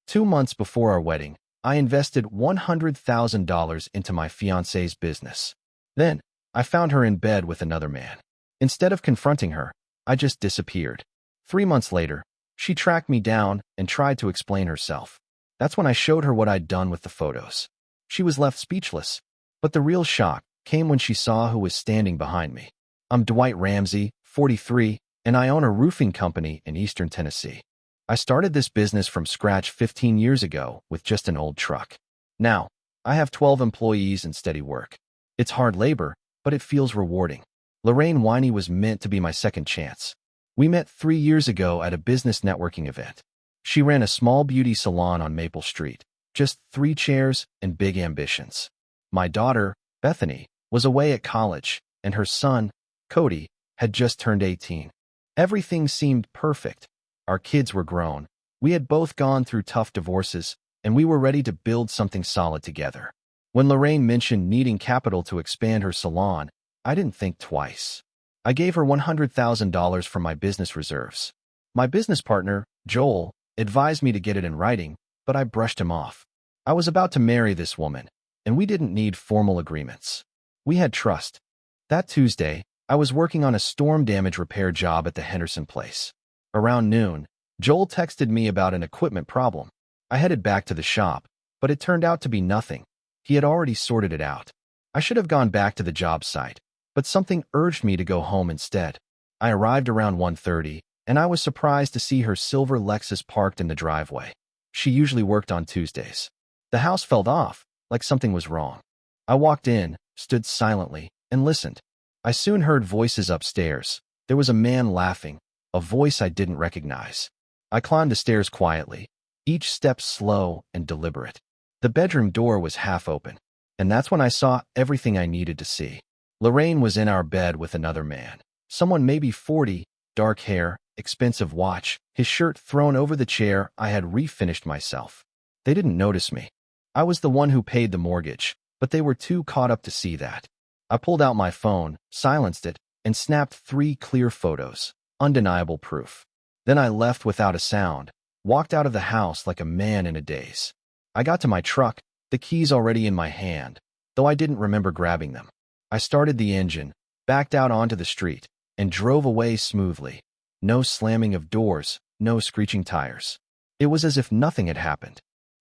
2 months before our wedding, I invested $100,000 into my fiancé's business. Then, I found her in bed with another man. Instead of confronting her, I just disappeared. 3 months later, she tracked me down and tried to explain herself. That's when I showed her what I'd done with the photos. She was left speechless, but the real shock came when she saw who was standing behind me. I'm Dwight Ramsey, 43, and I own a roofing company in Eastern Tennessee. I started this business from scratch 15 years ago with just an old truck. Now, I have 12 employees and steady work. It's hard labor, but it feels rewarding. Lorraine Winey was meant to be my second chance. We met 3 years ago at a business networking event. She ran a small beauty salon on Maple Street, just 3 chairs and big ambitions. My daughter, Bethany, was away at college, and her son, Cody, had just turned 18. Everything seemed perfect. Our kids were grown. We had both gone through tough divorces, and we were ready to build something solid together. When Lorraine mentioned needing capital to expand her salon, I didn't think twice. I gave her $100,000 from my business reserves. My business partner, Joel, advised me to get it in writing, but I brushed him off. I was about to marry this woman, and we didn't need formal agreements. We had trust. That Tuesday, I was working on a storm damage repair job at the Henderson place. Around noon, Joel texted me about an equipment problem. I headed back to the shop, but it turned out to be nothing. He had already sorted it out. I should have gone back to the job site, but something urged me to go home instead. I arrived around 1:30, and I was surprised to see her silver Lexus parked in the driveway. She usually worked on Tuesdays. The house felt off, like something was wrong. I walked in, stood silently, and listened. I soon heard voices upstairs. There was a man laughing, a voice I didn't recognize. I climbed the stairs quietly, each step slow and deliberate. The bedroom door was half open, and that's when I saw everything I needed to see. Lorraine was in our bed with another man. Someone maybe 40, dark hair, expensive watch, his shirt thrown over the chair. I had refinished myself. They didn't notice me. I was the one who paid the mortgage, but they were too caught up to see that. I pulled out my phone, silenced it, and snapped 3 clear photos. Undeniable proof. Then I left without a sound, walked out of the house like a man in a daze. I got to my truck, the keys already in my hand, though I didn't remember grabbing them. I started the engine, backed out onto the street, and drove away smoothly. No slamming of doors, no screeching tires. It was as if nothing had happened.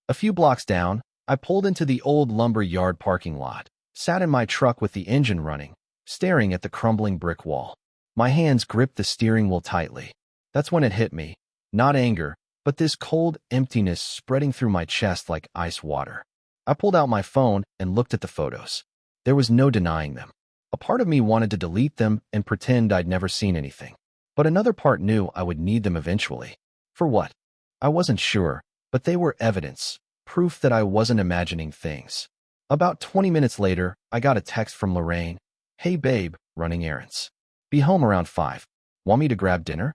A few blocks down, I pulled into the old lumber yard parking lot, sat in my truck with the engine running, staring at the crumbling brick wall. My hands gripped the steering wheel tightly. That's when it hit me. Not anger, but this cold emptiness spreading through my chest like ice water. I pulled out my phone and looked at the photos. There was no denying them. A part of me wanted to delete them and pretend I'd never seen anything. But another part knew I would need them eventually. For what? I wasn't sure, but they were evidence, proof that I wasn't imagining things. About 20 minutes later, I got a text from Lorraine. "Hey babe, running errands. Be home around 5. Want me to grab dinner?"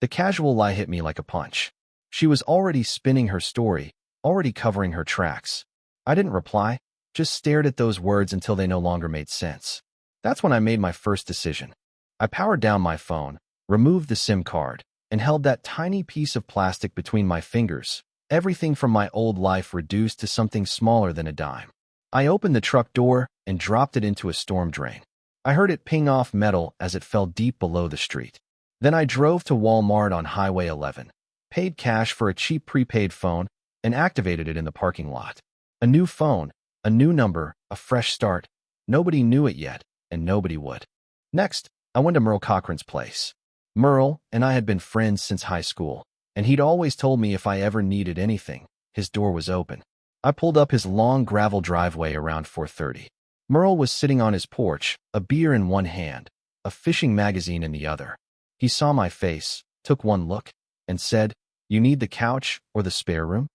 The casual lie hit me like a punch. She was already spinning her story, already covering her tracks. I didn't reply, just stared at those words until they no longer made sense. That's when I made my first decision. I powered down my phone, removed the SIM card, and held that tiny piece of plastic between my fingers, everything from my old life reduced to something smaller than a dime. I opened the truck door and dropped it into a storm drain. I heard it ping off metal as it fell deep below the street. Then I drove to Walmart on Highway 11, paid cash for a cheap prepaid phone, and activated it in the parking lot. A new phone, a new number, a fresh start. Nobody knew it yet, and nobody would. Next, I went to Merle Cochran's place. Merle and I had been friends since high school, and he'd always told me if I ever needed anything, his door was open. I pulled up his long gravel driveway around 4:30. Merle was sitting on his porch, a beer in one hand, a fishing magazine in the other. He saw my face, took one look, and said, "You need the couch or the spare room?"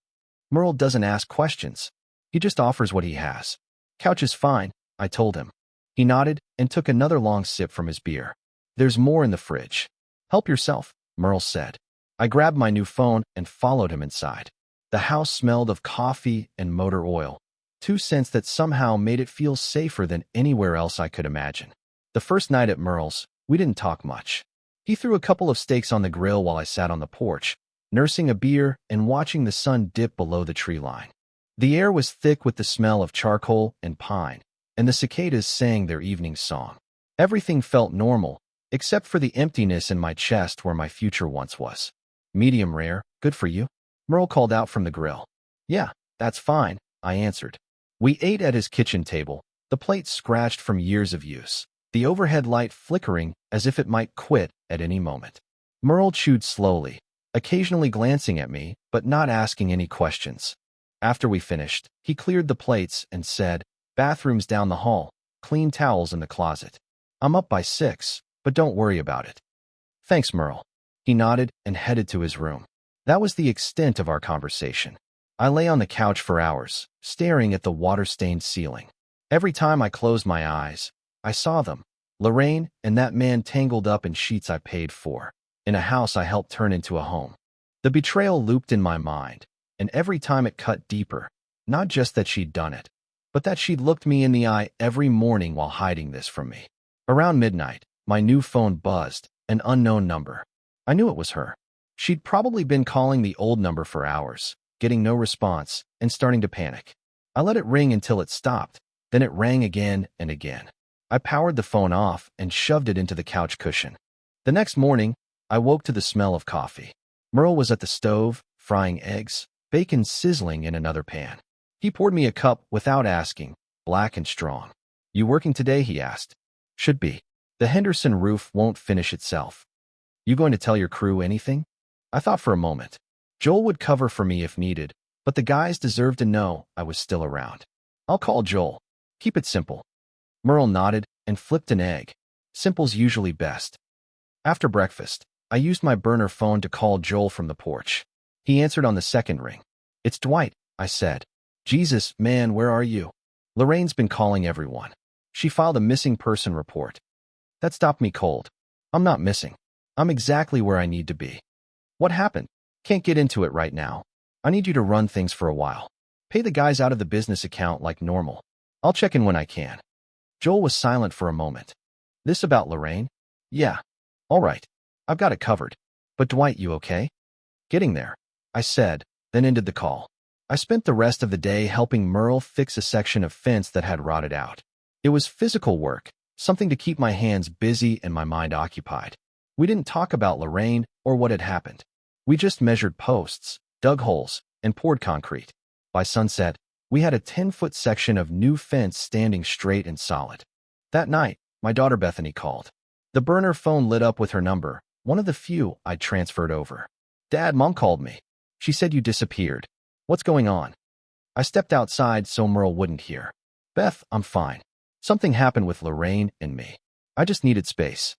Merle doesn't ask questions. He just offers what he has. "Couch is fine," I told him. He nodded and took another long sip from his beer. "There's more in the fridge." "Help yourself," Merle said. I grabbed my new phone and followed him inside. The house smelled of coffee and motor oil, 2 scents that somehow made it feel safer than anywhere else I could imagine. The first night at Merle's, we didn't talk much. He threw a couple of steaks on the grill while I sat on the porch, nursing a beer and watching the sun dip below the tree line. The air was thick with the smell of charcoal and pine, and the cicadas sang their evening song. Everything felt normal, except for the emptiness in my chest where my future once was. Medium rare, good for you? Merle called out from the grill. Yeah, that's fine, I answered. We ate at his kitchen table, the plate scratched from years of use, the overhead light flickering as if it might quit at any moment. Merle chewed slowly, occasionally glancing at me, but not asking any questions. After we finished, he cleared the plates and said, "Bathroom's down the hall, clean towels in the closet. I'm up by 6, but don't worry about it." Thanks, Merle. He nodded and headed to his room. That was the extent of our conversation. I lay on the couch for hours, staring at the water-stained ceiling. Every time I closed my eyes, I saw them, Lorraine and that man tangled up in sheets I paid for, in a house I helped turn into a home. The betrayal looped in my mind, and every time it cut deeper, not just that she'd done it, but that she'd looked me in the eye every morning while hiding this from me. Around midnight, my new phone buzzed, an unknown number. I knew it was her. She'd probably been calling the old number for hours, getting no response, and starting to panic. I let it ring until it stopped, then it rang again and again. I powered the phone off and shoved it into the couch cushion. The next morning, I woke to the smell of coffee. Merle was at the stove, frying eggs, bacon sizzling in another pan. He poured me a cup without asking, black and strong. "You working today?" he asked. "Should be. The Henderson roof won't finish itself." "You going to tell your crew anything?" I thought for a moment. Joel would cover for me if needed, but the guys deserved to know I was still around. "I'll call Joel. Keep it simple." Merle nodded and flipped an egg. Simple's usually best. After breakfast, I used my burner phone to call Joel from the porch. He answered on the second ring. "It's Dwight," I said. "Jesus, man, where are you?" "Lorraine's been calling everyone. She filed a missing person report." That stopped me cold. "I'm not missing. I'm exactly where I need to be." "What happened?" "Can't get into it right now. I need you to run things for a while. Pay the guys out of the business account like normal. I'll check in when I can." Joel was silent for a moment. "This about Lorraine?" "Yeah." "All right. I've got it covered. But Dwight, you okay?" "Getting there," I said, then ended the call. I spent the rest of the day helping Merle fix a section of fence that had rotted out. It was physical work, something to keep my hands busy and my mind occupied. We didn't talk about Lorraine or what had happened. We just measured posts, dug holes, and poured concrete. By sunset, we had a 10-foot section of new fence standing straight and solid. That night, my daughter Bethany called. The burner phone lit up with her number, one of the few I'd transferred over. "Dad, Mom called me. She said you disappeared. What's going on?" I stepped outside so Merle wouldn't hear. "Beth, I'm fine. Something happened with Lorraine and me. I just needed space."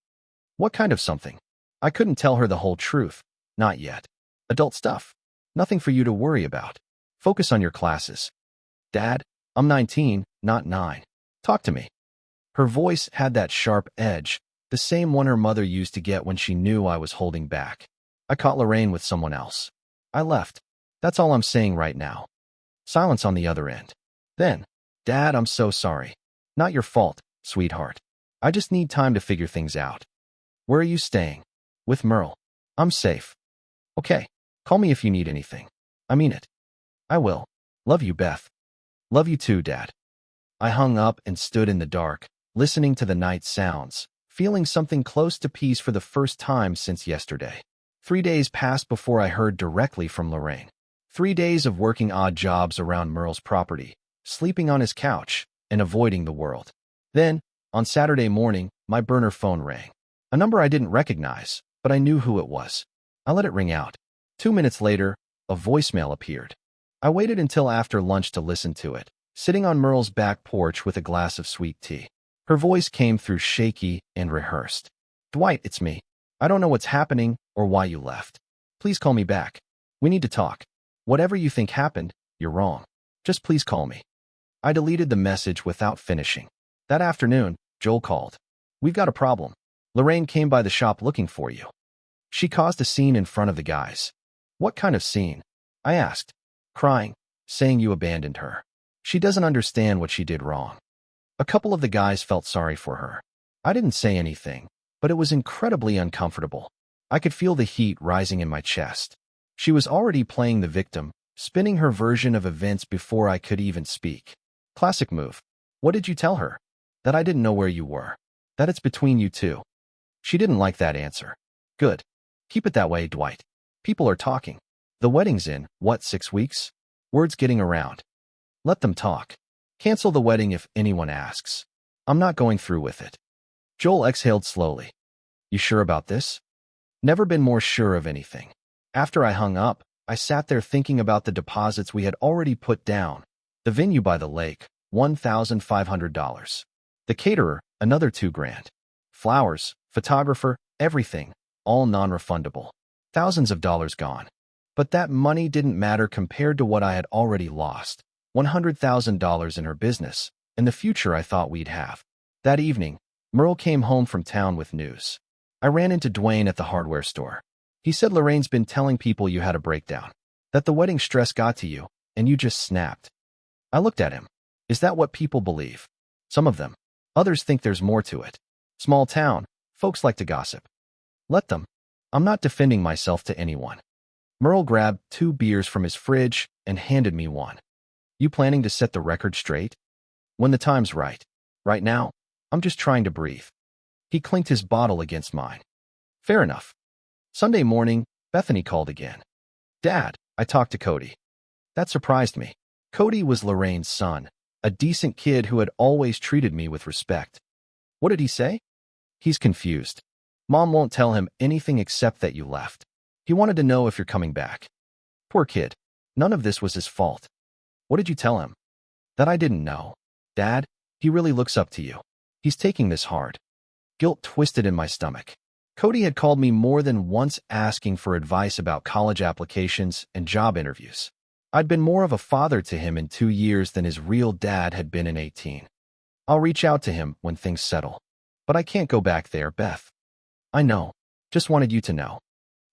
"What kind of something?" I couldn't tell her the whole truth. Not yet. "Adult stuff. Nothing for you to worry about. Focus on your classes." "Dad, I'm 19, not 9. Talk to me." Her voice had that sharp edge, the same one her mother used to get when she knew I was holding back. "I caught Lorraine with someone else. I left. That's all I'm saying right now." Silence on the other end. Then, "Dad, I'm so sorry. Not your fault, sweetheart. I just need time to figure things out." "Where are you staying?" "With Merle. I'm safe." "Okay. Call me if you need anything." "I mean it." "I will. Love you, Beth." "Love you too, Dad." I hung up and stood in the dark, listening to the night sounds, feeling something close to peace for the first time since yesterday. 3 days passed before I heard directly from Lorraine. 3 days of working odd jobs around Merle's property, sleeping on his couch, and avoiding the world. Then, on Saturday morning, my burner phone rang. A number I didn't recognize, but I knew who it was. I let it ring out. 2 minutes later, a voicemail appeared. I waited until after lunch to listen to it, sitting on Merle's back porch with a glass of sweet tea. Her voice came through shaky and rehearsed. "Dwight, it's me. I don't know what's happening or why you left. Please call me back. We need to talk. Whatever you think happened, you're wrong. Just please call me." I deleted the message without finishing. That afternoon, Joel called. "We've got a problem. Lorraine came by the shop looking for you." She caused a scene in front of the guys. "What kind of scene?" I asked. "Crying, saying you abandoned her. She doesn't understand what she did wrong." A couple of the guys felt sorry for her. I didn't say anything, but it was incredibly uncomfortable. I could feel the heat rising in my chest. She was already playing the victim, spinning her version of events before I could even speak. Classic move. What did you tell her? That I didn't know where you were. That it's between you two. She didn't like that answer. Good. Keep it that way, Dwight. People are talking. The wedding's in, what, 6 weeks? Word's getting around. Let them talk. Cancel the wedding if anyone asks. I'm not going through with it. Joel exhaled slowly. You sure about this? Never been more sure of anything. After I hung up, I sat there thinking about the deposits we had already put down. The venue by the lake, $1,500. The caterer, another $2,000. Flowers, photographer, everything, all non-refundable. Thousands of dollars gone. But that money didn't matter compared to what I had already lost. $100,000 in her business, and the future I thought we'd have. That evening, Merle came home from town with news. I ran into Dwayne at the hardware store. He said Lorraine's been telling people you had a breakdown, that the wedding stress got to you, and you just snapped. I looked at him. Is that what people believe? Some of them. Others think there's more to it. Small town, folks like to gossip. Let them. I'm not defending myself to anyone. Merle grabbed 2 beers from his fridge and handed me one. You planning to set the record straight? When the time's right. Right now, I'm just trying to breathe. He clinked his bottle against mine. Fair enough. Sunday morning, Bethany called again. Dad, I talked to Cody. That surprised me. Cody was Lorraine's son, a decent kid who had always treated me with respect. What did he say? He's confused. Mom won't tell him anything except that you left. He wanted to know if you're coming back. Poor kid. None of this was his fault. What did you tell him? That I didn't know. Dad, he really looks up to you. He's taking this hard. Guilt twisted in my stomach. Cody had called me more than once asking for advice about college applications and job interviews. I'd been more of a father to him in 2 years than his real dad had been in 18. I'll reach out to him when things settle. But I can't go back there, Beth. I know. Just wanted you to know.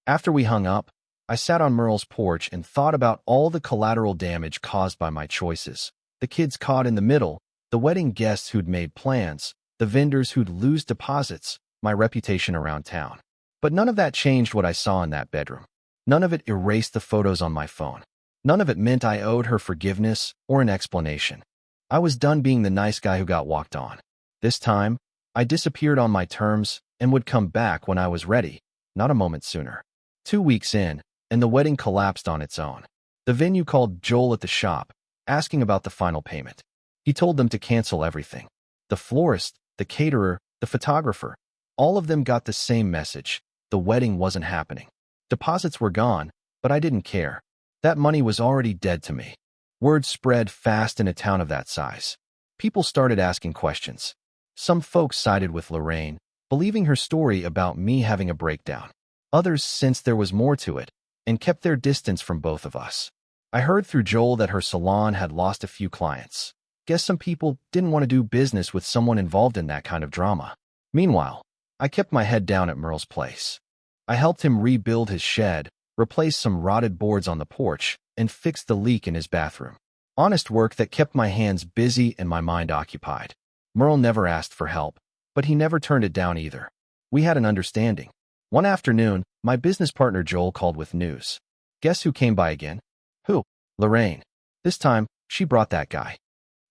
After we hung up, I sat on Merle's porch and thought about all the collateral damage caused by my choices. The kids caught in the middle, the wedding guests who'd made plans, the vendors who'd lose deposits, my reputation around town. But none of that changed what I saw in that bedroom. None of it erased the photos on my phone. None of it meant I owed her forgiveness or an explanation. I was done being the nice guy who got walked on. This time, I disappeared on my terms and would come back when I was ready, not a moment sooner. 2 weeks in, and the wedding collapsed on its own. The venue called Joel at the shop, asking about the final payment. He told them to cancel everything. The florist, the caterer, the photographer, all of them got the same message. The wedding wasn't happening. Deposits were gone, but I didn't care. That money was already dead to me. Word spread fast in a town of that size. People started asking questions. Some folks sided with Lorraine, believing her story about me having a breakdown. Others sensed there was more to it and kept their distance from both of us. I heard through Joel that her salon had lost a few clients. Guess some people didn't want to do business with someone involved in that kind of drama. Meanwhile, I kept my head down at Merle's place. I helped him rebuild his shed, replace some rotted boards on the porch, and fix the leak in his bathroom. Honest work that kept my hands busy and my mind occupied. Merle never asked for help, but he never turned it down either. We had an understanding. One afternoon, my business partner Joel called with news. Guess who came by again? Who? Lorraine. This time, she brought that guy.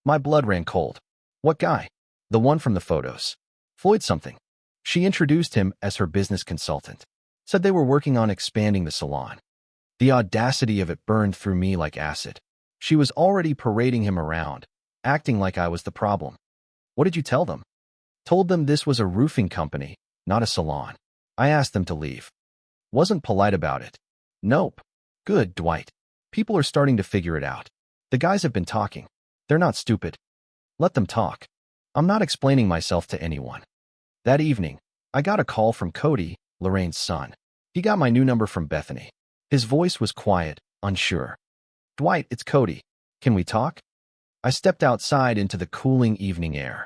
My blood ran cold. What guy? The one from the photos. Floyd something. She introduced him as her business consultant. Said they were working on expanding the salon. The audacity of it burned through me like acid. She was already parading him around, acting like I was the problem. What did you tell them? Told them this was a roofing company, not a salon. I asked them to leave. Wasn't polite about it. Nope. Good, Dwight. People are starting to figure it out. The guys have been talking. They're not stupid. Let them talk. I'm not explaining myself to anyone. That evening, I got a call from Cody, Lorraine's son. He got my new number from Bethany. His voice was quiet, unsure. Dwight, it's Cody. Can we talk? I stepped outside into the cooling evening air.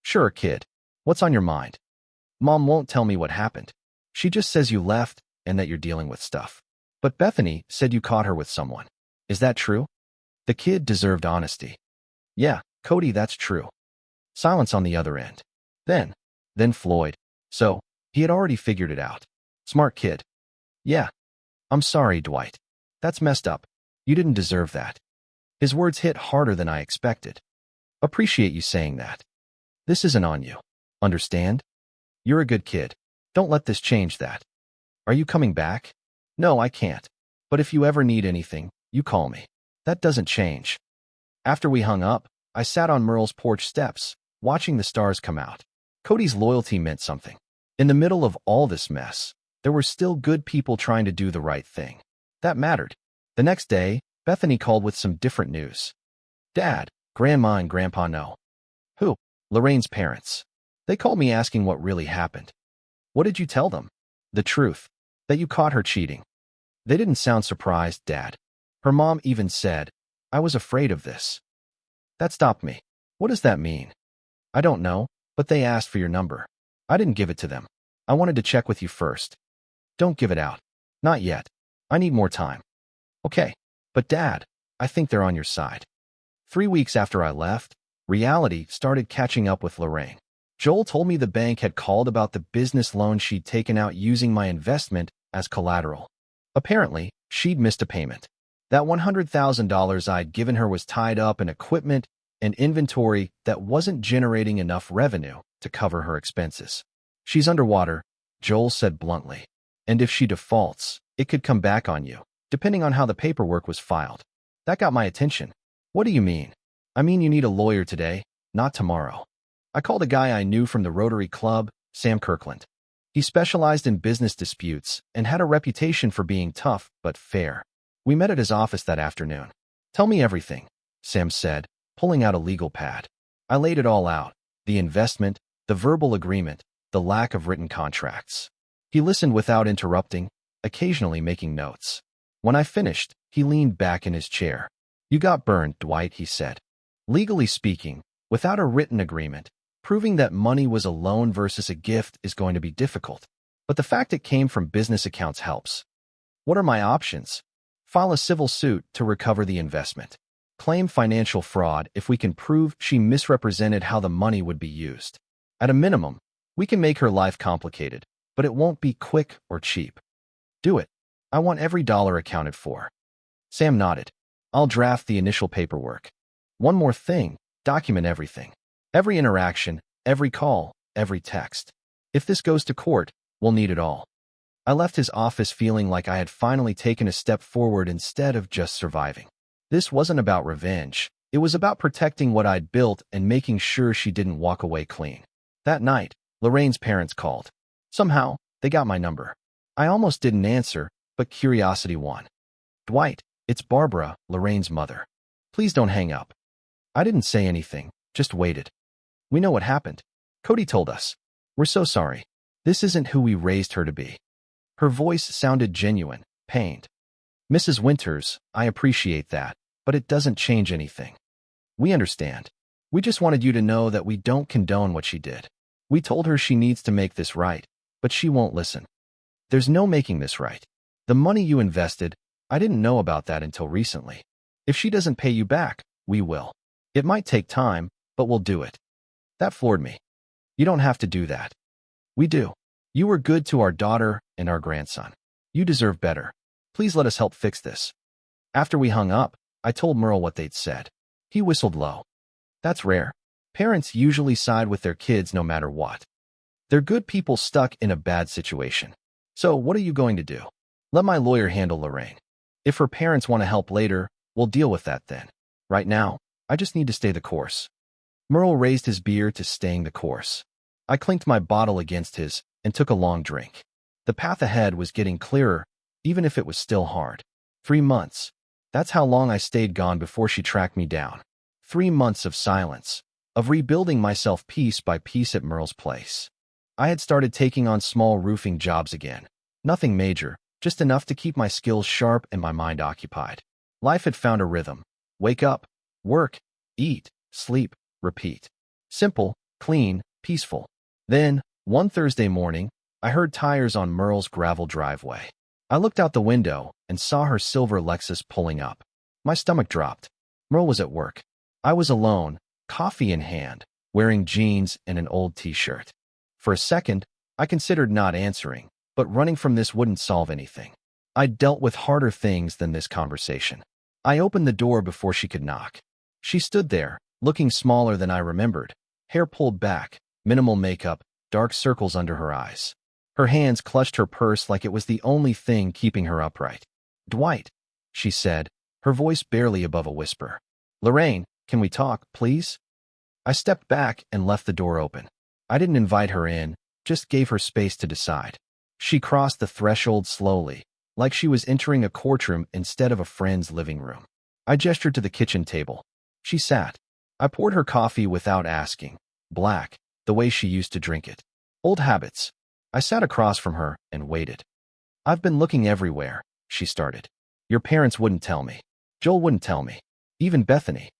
Sure, kid. What's on your mind? Mom won't tell me what happened. She just says you left and that you're dealing with stuff. But Bethany said you caught her with someone. Is that true? The kid deserved honesty. Yeah, Cody, that's true. Silence on the other end. Then Floyd. So, he had already figured it out. Smart kid. Yeah. I'm sorry, Dwight. That's messed up. You didn't deserve that. His words hit harder than I expected. Appreciate you saying that. This isn't on you. Understand? You're a good kid. Don't let this change that. Are you coming back? No, I can't. But if you ever need anything, you call me. That doesn't change. After we hung up, I sat on Merle's porch steps, watching the stars come out. Cody's loyalty meant something. In the middle of all this mess, there were still good people trying to do the right thing. That mattered. The next day, Bethany called with some different news. Dad, Grandma and Grandpa know. Who? Lorraine's parents. They called me asking what really happened. What did you tell them? The truth. That you caught her cheating. They didn't sound surprised, Dad. Her mom even said, I was afraid of this. That stopped me. What does that mean? I don't know, but they asked for your number. I didn't give it to them. I wanted to check with you first. Don't give it out. Not yet. I need more time. Okay, but Dad, I think they're on your side. 3 weeks after I left, reality started catching up with Lorraine. Joel told me the bank had called about the business loan she'd taken out using my investment as collateral. Apparently, she'd missed a payment. That $100,000 I'd given her was tied up in equipment and inventory that wasn't generating enough revenue to cover her expenses. She's underwater, Joel said bluntly. And if she defaults, it could come back on you, depending on how the paperwork was filed. That got my attention. What do you mean? I mean you need a lawyer today, not tomorrow. I called a guy I knew from the Rotary Club, Sam Kirkland. He specialized in business disputes and had a reputation for being tough but fair. We met at his office that afternoon. Tell me everything, Sam said, pulling out a legal pad. I laid it all out, the investment, the verbal agreement, the lack of written contracts. He listened without interrupting, occasionally making notes. When I finished, he leaned back in his chair. You got burned, Dwight, he said. Legally speaking, without a written agreement, proving that money was a loan versus a gift is going to be difficult. But the fact it came from business accounts helps. What are my options? File a civil suit to recover the investment. Claim financial fraud if we can prove she misrepresented how the money would be used. At a minimum, we can make her life complicated, but it won't be quick or cheap. Do it. I want every dollar accounted for. Sam nodded. I'll draft the initial paperwork. One more thing, document everything. Every interaction, every call, every text. If this goes to court, we'll need it all. I left his office feeling like I had finally taken a step forward instead of just surviving. This wasn't about revenge. It was about protecting what I'd built and making sure she didn't walk away clean. That night, Lorraine's parents called. Somehow, they got my number. I almost didn't answer, but curiosity won. Dwight, it's Barbara, Lorraine's mother. Please don't hang up. I didn't say anything, just waited. We know what happened. Cody told us. We're so sorry. This isn't who we raised her to be. Her voice sounded genuine, pained. Mrs. Winters, I appreciate that, but it doesn't change anything. We understand. We just wanted you to know that we don't condone what she did. We told her she needs to make this right, but she won't listen. There's no making this right. The money you invested, I didn't know about that until recently. If she doesn't pay you back, we will. It might take time, but we'll do it. That floored me. You don't have to do that. We do. You were good to our daughter and our grandson. You deserve better. Please let us help fix this. After we hung up, I told Merle what they'd said. He whistled low. That's rare. Parents usually side with their kids no matter what. They're good people stuck in a bad situation. So what are you going to do? Let my lawyer handle Lorraine. If her parents want to help later, we'll deal with that then. Right now, I just need to stay the course. Merle raised his beer to staying the course. I clinked my bottle against his and took a long drink. The path ahead was getting clearer, even if it was still hard. 3 months. That's how long I stayed gone before she tracked me down. 3 months of silence, of rebuilding myself piece by piece at Merle's place. I had started taking on small roofing jobs again. Nothing major, just enough to keep my skills sharp and my mind occupied. Life had found a rhythm. Wake up, work, eat, sleep, repeat. Simple, clean, peaceful. Then, one Thursday morning, I heard tires on Merle's gravel driveway. I looked out the window and saw her silver Lexus pulling up. My stomach dropped. Merle was at work. I was alone, coffee in hand, wearing jeans and an old t-shirt. For a second, I considered not answering, but running from this wouldn't solve anything. I'd dealt with harder things than this conversation. I opened the door before she could knock. She stood there, looking smaller than I remembered, hair pulled back, minimal makeup, dark circles under her eyes. Her hands clutched her purse like it was the only thing keeping her upright. "Dwight," she said, her voice barely above a whisper. "Lorraine, can we talk, please?" I stepped back and left the door open. I didn't invite her in, just gave her space to decide. She crossed the threshold slowly, like she was entering a courtroom instead of a friend's living room. I gestured to the kitchen table. She sat. I poured her coffee without asking. Black, the way she used to drink it. Old habits. I sat across from her and waited. "I've been looking everywhere," she started. "Your parents wouldn't tell me. Joel wouldn't tell me. Even Bethany."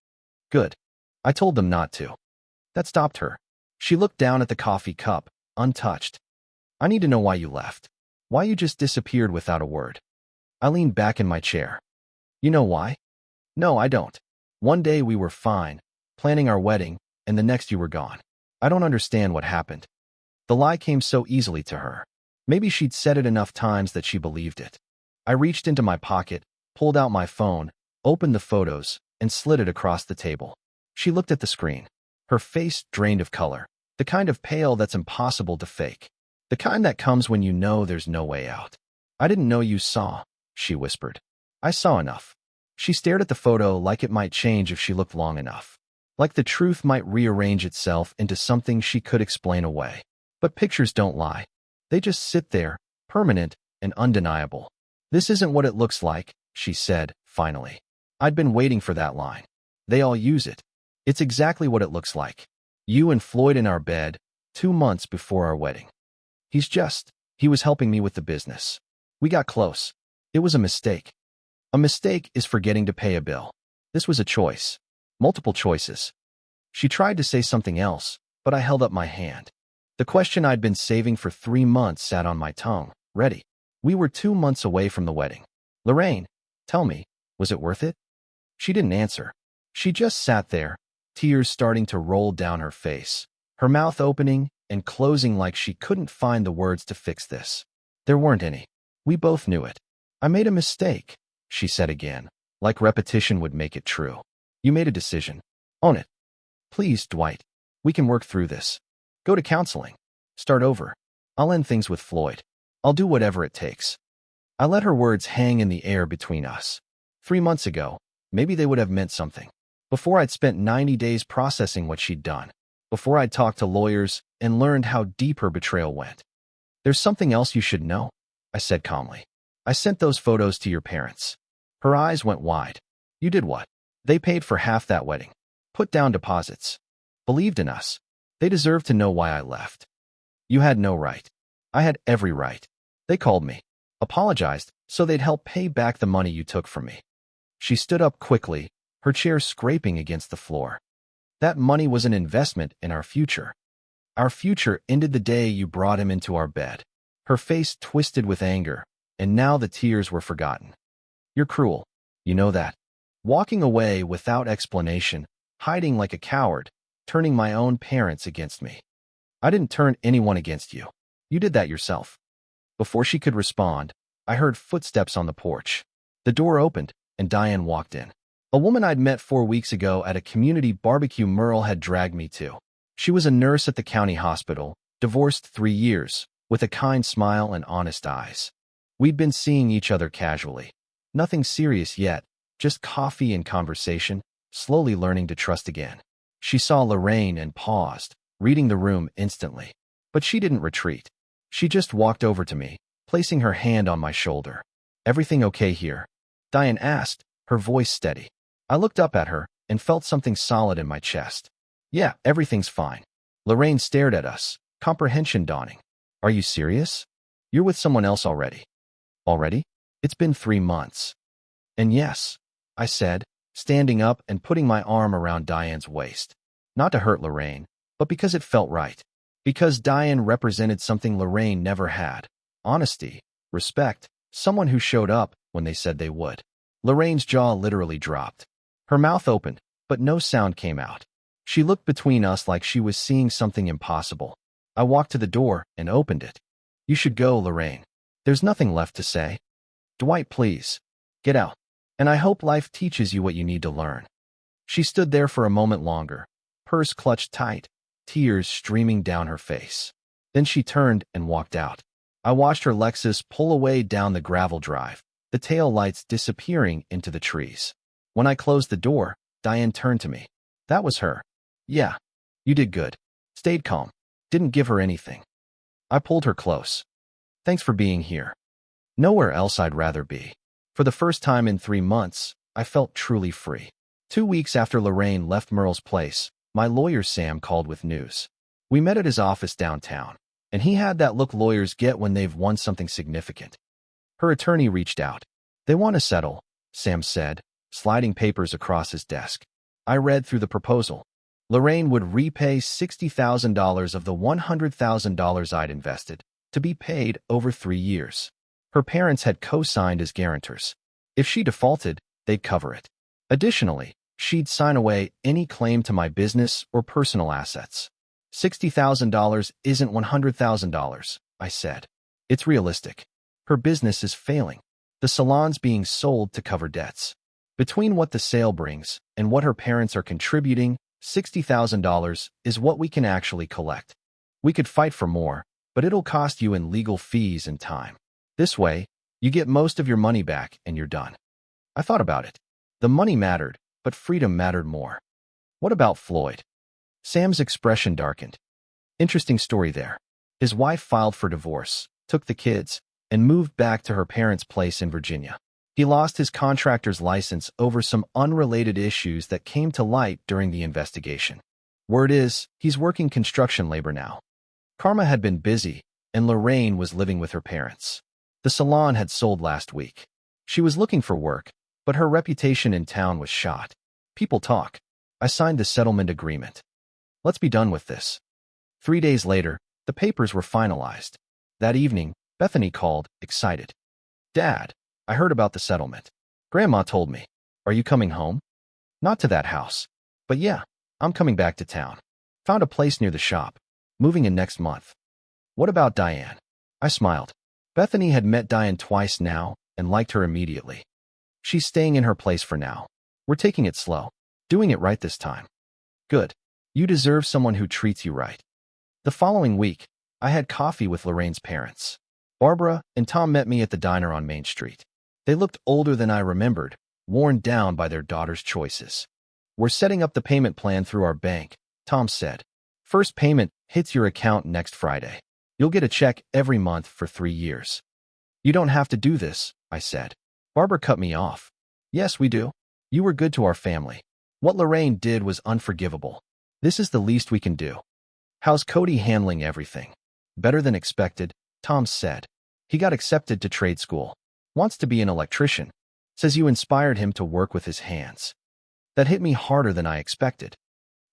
"Good. I told them not to." That stopped her. She looked down at the coffee cup, untouched. "I need to know why you left. Why you just disappeared without a word." I leaned back in my chair. "You know why?" "No, I don't. One day we were fine, planning our wedding, and the next you were gone. I don't understand what happened." The lie came so easily to her. Maybe she'd said it enough times that she believed it. I reached into my pocket, pulled out my phone, opened the photos, and slid it across the table. She looked at the screen. Her face drained of color, the kind of pale that's impossible to fake, the kind that comes when you know there's no way out. "I didn't know you saw," she whispered. "I saw enough." She stared at the photo like it might change if she looked long enough, like the truth might rearrange itself into something she could explain away. But pictures don't lie. They just sit there, permanent and undeniable. "This isn't what it looks like," she said, finally. I'd been waiting for that line. They all use it. "It's exactly what it looks like. You and Floyd in our bed, 2 months before our wedding. He was helping me with the business. We got close. It was a mistake." A mistake is forgetting to pay a bill. This was a choice. Multiple choices. She tried to say something else, but I held up my hand. The question I'd been saving for 3 months sat on my tongue, ready. We were 2 months away from the wedding. "Lorraine, tell me, was it worth it?" She didn't answer. She just sat there, tears starting to roll down her face, her mouth opening and closing like she couldn't find the words to fix this. There weren't any. We both knew it. "I made a mistake," she said again, like repetition would make it true. "You made a decision. Own it. Please, Dwight. We can work through this. Go to counseling. Start over. I'll end things with Floyd. I'll do whatever it takes." I let her words hang in the air between us. 3 months ago, maybe they would have meant something. Before I'd spent 90 days processing what she'd done. Before I'd talked to lawyers and learned how deep her betrayal went. "There's something else you should know," I said calmly. "I sent those photos to your parents." Her eyes went wide. "You did what?" "They paid for half that wedding. Put down deposits. Believed in us. They deserved to know why I left." "You had no right." "I had every right. They called me. Apologized, so they'd help pay back the money you took from me." She stood up quickly, her chair scraping against the floor. "That money was an investment in our future. Our future ended the day you brought him into our bed." Her face twisted with anger, and now the tears were forgotten. "You're cruel. You know that." Walking away without explanation, hiding like a coward, turning my own parents against me. "I didn't turn anyone against you. You did that yourself." Before she could respond, I heard footsteps on the porch. The door opened, and Diane walked in. A woman I'd met 4 weeks ago at a community barbecue Merle had dragged me to. She was a nurse at the county hospital, divorced 3 years, with a kind smile and honest eyes. We'd been seeing each other casually. Nothing serious yet, just coffee and conversation, slowly learning to trust again. She saw Lorraine and paused, reading the room instantly. But she didn't retreat. She just walked over to me, placing her hand on my shoulder. "Everything okay here?" Diane asked, her voice steady. I looked up at her and felt something solid in my chest. "Yeah, everything's fine." Lorraine stared at us, comprehension dawning. "Are you serious? You're with someone else already." "Already? It's been 3 months." "And yes," I said, standing up and putting my arm around Diane's waist. Not to hurt Lorraine, but because it felt right. Because Diane represented something Lorraine never had. Honesty, respect, someone who showed up when they said they would. Lorraine's jaw literally dropped. Her mouth opened, but no sound came out. She looked between us like she was seeing something impossible. I walked to the door and opened it. "You should go, Lorraine. There's nothing left to say." Dwight, please. Get out. And I hope life teaches you what you need to learn. She stood there for a moment longer, purse clutched tight, tears streaming down her face. Then she turned and walked out. I watched her Lexus pull away down the gravel drive, the tail lights disappearing into the trees. When I closed the door, Diane turned to me. That was her. Yeah. You did good. Stayed calm. Didn't give her anything. I pulled her close. Thanks for being here. Nowhere else I'd rather be. For the first time in 3 months, I felt truly free. 2 weeks after Lorraine left Merle's place, my lawyer Sam called with news. We met at his office downtown, and he had that look lawyers get when they've won something significant. Her attorney reached out. They want to settle, Sam said, sliding papers across his desk. I read through the proposal. Lorraine would repay $60,000 of the $100,000 I'd invested, to be paid over 3 years. Her parents had co-signed as guarantors. If she defaulted, they'd cover it. Additionally, she'd sign away any claim to my business or personal assets. $60,000 isn't $100,000, I said. It's realistic. Her business is failing. The salon's being sold to cover debts. Between what the sale brings and what her parents are contributing, $60,000 is what we can actually collect. We could fight for more, but it'll cost you in legal fees and time. This way, you get most of your money back and you're done. I thought about it. The money mattered, but freedom mattered more. What about Floyd? Sam's expression darkened. Interesting story there. His wife filed for divorce, took the kids, and moved back to her parents' place in Virginia. He lost his contractor's license over some unrelated issues that came to light during the investigation. Word is, he's working construction labor now. Karma had been busy, and Lorraine was living with her parents. The salon had sold last week. She was looking for work, but her reputation in town was shot. People talk. I signed the settlement agreement. Let's be done with this. 3 days later, the papers were finalized. That evening, Bethany called, excited. Dad, I heard about the settlement. Grandma told me. Are you coming home? Not to that house. But yeah, I'm coming back to town. Found a place near the shop. Moving in next month. What about Diane? I smiled. Bethany had met Diane twice now and liked her immediately. She's staying in her place for now. We're taking it slow. Doing it right this time. Good. You deserve someone who treats you right. The following week, I had coffee with Lorraine's parents. Barbara and Tom met me at the diner on Main Street. They looked older than I remembered, worn down by their daughter's choices. We're setting up the payment plan through our bank, Tom said. First payment hits your account next Friday. You'll get a check every month for 3 years. You don't have to do this, I said. Barbara cut me off. Yes, we do. You were good to our family. What Lorraine did was unforgivable. This is the least we can do. How's Cody handling everything? Better than expected, Tom said. He got accepted to trade school. Wants to be an electrician. Says you inspired him to work with his hands. That hit me harder than I expected.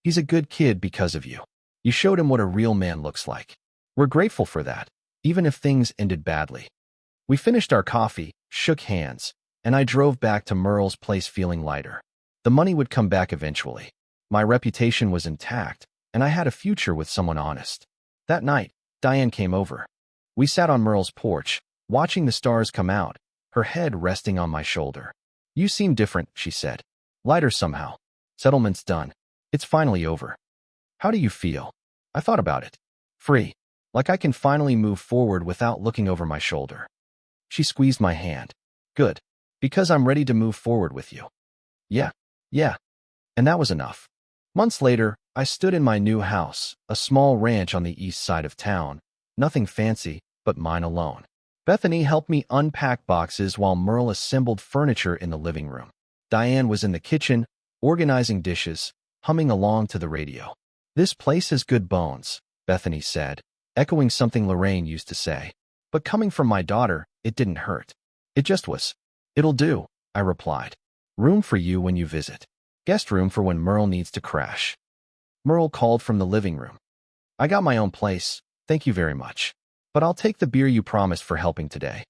He's a good kid because of you. You showed him what a real man looks like. We're grateful for that, even if things ended badly. We finished our coffee, shook hands, and I drove back to Merle's place feeling lighter. The money would come back eventually. My reputation was intact, and I had a future with someone honest. That night, Diane came over. We sat on Merle's porch, watching the stars come out, her head resting on my shoulder. You seem different, she said. Lighter somehow. Settlement's done. It's finally over. How do you feel? I thought about it. Free. Like I can finally move forward without looking over my shoulder. She squeezed my hand. Good. Because I'm ready to move forward with you. Yeah. And that was enough. Months later, I stood in my new house, a small ranch on the east side of town. Nothing fancy, but mine alone. Bethany helped me unpack boxes while Merle assembled furniture in the living room. Diane was in the kitchen, organizing dishes, humming along to the radio. This place has good bones, Bethany said, echoing something Lorraine used to say. But coming from my daughter, it didn't hurt. It just was. It'll do, I replied. Room for you when you visit. Guest room for when Merle needs to crash. Merle called from the living room. I got my own place, thank you very much. But I'll take the beer you promised for helping today.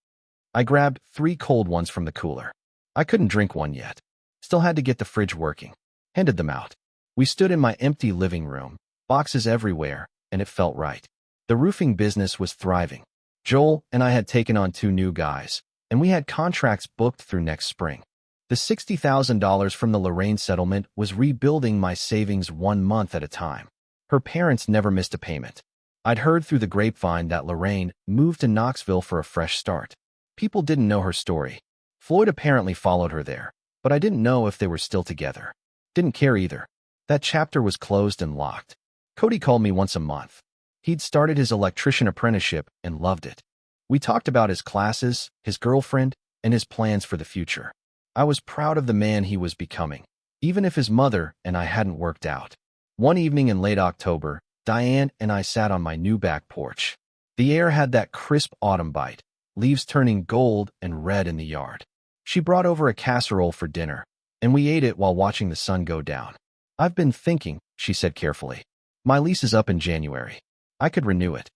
I grabbed 3 cold ones from the cooler. I couldn't drink one yet. Still had to get the fridge working. Handed them out. We stood in my empty living room, boxes everywhere, and it felt right. The roofing business was thriving. Joel and I had taken on 2 new guys, and we had contracts booked through next spring. The $60,000 from the Lorraine settlement was rebuilding my savings 1 month at a time. Her parents never missed a payment. I'd heard through the grapevine that Lorraine moved to Knoxville for a fresh start. People didn't know her story. Floyd apparently followed her there, but I didn't know if they were still together. Didn't care either. That chapter was closed and locked. Cody called me once a month. He'd started his electrician apprenticeship and loved it. We talked about his classes, his girlfriend, and his plans for the future. I was proud of the man he was becoming, even if his mother and I hadn't worked out. One evening in late October, Diane and I sat on my new back porch. The air had that crisp autumn bite, leaves turning gold and red in the yard. She brought over a casserole for dinner, and we ate it while watching the sun go down. "I've been thinking," she said carefully. "My lease is up in January. I could renew it.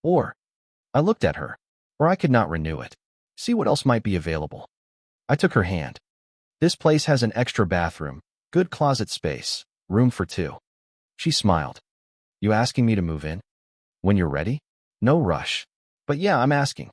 Or," I looked at her, "or I could not renew it. See what else might be available." I took her hand. "This place has an extra bathroom, good closet space, room for two." She smiled. "You asking me to move in? When you're ready? No rush. But yeah, I'm asking.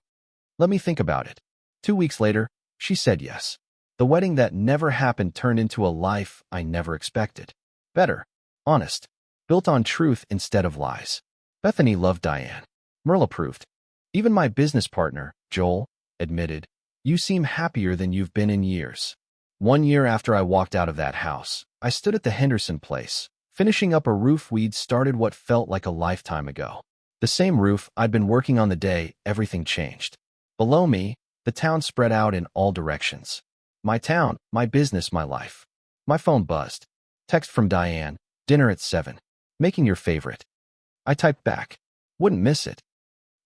Let me think about it." 2 weeks later, she said yes. The wedding that never happened turned into a life I never expected. Better, honest, built on truth instead of lies. Bethany loved Diane. Merle approved. Even my business partner, Joel, admitted, "You seem happier than you've been in years." 1 year after I walked out of that house, I stood at the Henderson place, finishing up a roof we'd started what felt like a lifetime ago. The same roof I'd been working on the day everything changed. Below me, the town spread out in all directions. My town, my business, my life. My phone buzzed. Text from Diane, "Dinner at 7. Making your favorite." I typed back, "Wouldn't miss it."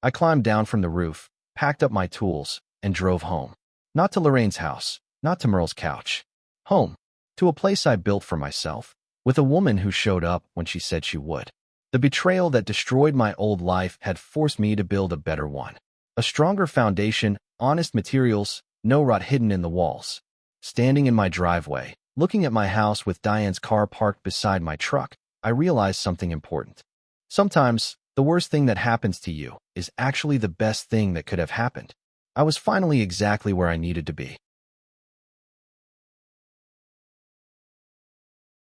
I climbed down from the roof, packed up my tools, and drove home. Not to Lorraine's house, not to Merle's couch. Home, to a place I built for myself, with a woman who showed up when she said she would. The betrayal that destroyed my old life had forced me to build a better one. A stronger foundation, honest materials, no rot hidden in the walls. Standing in my driveway, looking at my house with Diane's car parked beside my truck, I realized something important. Sometimes, the worst thing that happens to you is actually the best thing that could have happened. I was finally exactly where I needed to be.